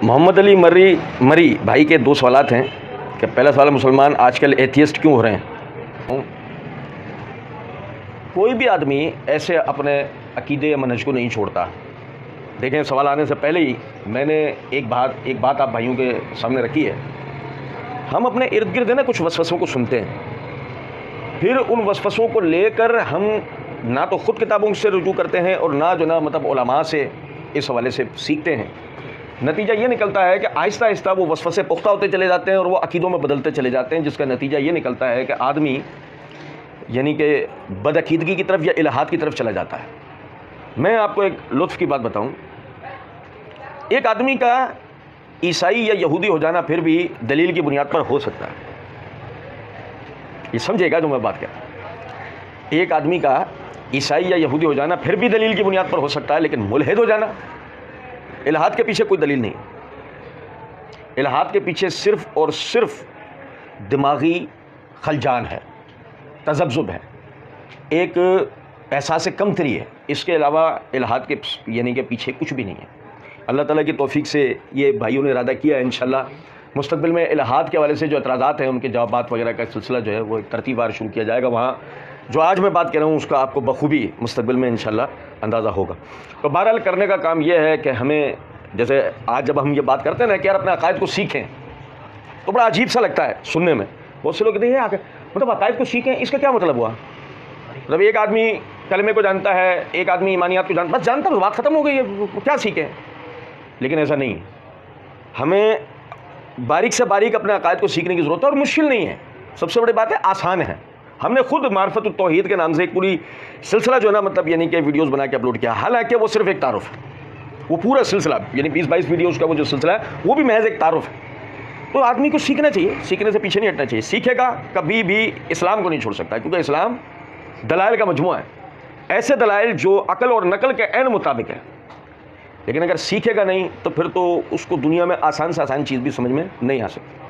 मोहम्मद अली मरी भाई के दो सवालात हैं कि पहला सवाल, मुसलमान आजकल एथियस्ट क्यों हो रहे हैं। कोई भी आदमी ऐसे अपने अकीदे या मनहज को नहीं छोड़ता। देखें, सवाल आने से पहले ही मैंने एक बात आप भाइयों के सामने रखी है। हम अपने इर्द गिर्द ना कुछ वसवसों को सुनते हैं, फिर उन वसवसों को लेकर हम ना तो ख़ुद किताबों से रुजू करते हैं और ना मतलब उलमा से इस हवाले से सीखते हैं। नतीजा ये निकलता है कि आहिस्ता आहिस्ता वो वसवसे पुख्ता होते चले जाते हैं और वो अकीदों में बदलते चले जाते हैं, जिसका नतीजा ये निकलता है कि आदमी यानी कि बदअकीदगी की तरफ या इलाहाद की तरफ चला जाता है। मैं आपको एक लुत्फ़ की बात बताऊं, एक आदमी का ईसाई या यहूदी हो जाना फिर भी दलील की बुनियाद पर हो सकता है। ये समझेगा जो मैं बात कह रहा हूं। एक आदमी का ईसाई या यहूदी हो जाना फिर भी दलील की बुनियाद पर हो सकता है, लेकिन मुल्हिद हो जाना, इलाहाद के पीछे कोई दलील नहीं। इलाहाद के पीछे सिर्फ और सिर्फ दिमागी खलजान है, तज़ब्ज़ुब है, एक एहसास कमतरी है। इसके अलावा इलाहाद के यानी कि पीछे कुछ भी नहीं है। अल्लाह ताला की तौफीक से ये भाइयों ने इरादा किया है इंशाअल्लाह मुस्तक़बिल में इलाहाद के हवाले से जो एतराज़ात हैं उनके जवाबात वगैरह का सिलसिला जो है वो एक तरतीबवार शुरू किया जाएगा। वहाँ जो आज मैं बात कर रहा हूँ उसका आपको बखूबी मुस्तक़बिल में इंशाअल्लाह अंदाज़ा होगा। तो बहरहाल करने का काम यह है कि हमें, जैसे आज जब हम ये बात करते हैं ना कि यार अपने अकायद को सीखें, तो बड़ा अजीब सा लगता है सुनने में। बहुत से लोग कहते हैं मतलब अकायद को सीखें, इसका क्या मतलब हुआ? मतलब एक आदमी कलमे को जानता है, एक आदमी ईमानियात को जानता, बस जानता, बस बात ख़त्म हो गई है, क्या सीखें? लेकिन ऐसा नहीं है। हमें बारीक से बारीक अपने अकायद को सीखने की ज़रूरत है और मुश्किल नहीं है। सबसे बड़ी बात है, आसान है। हमने खुद मार्फत तौहीद के नाम से एक पूरी सिलसिला जो है ना, मतलब यानी कि वीडियोस बना के अपलोड किया। हालांकि वो सिर्फ एक तारुफ है, वो पूरा सिलसिला यानी 20-22 वीडियोस का वो जो सिलसिला है वो भी महज एक तारुफ है। तो आदमी को सीखना चाहिए, सीखने से पीछे नहीं हटना चाहिए। सीखेगा कभी भी इस्लाम को नहीं छोड़ सकता, क्योंकि इस्लाम दलाइल का मजमुआ है, ऐसे दलाइल जो अकल और नकल के ऐन मुताबिक है। लेकिन अगर सीखेगा नहीं तो फिर तो उसको दुनिया में आसान से आसान चीज़ भी समझ में नहीं आ सकती।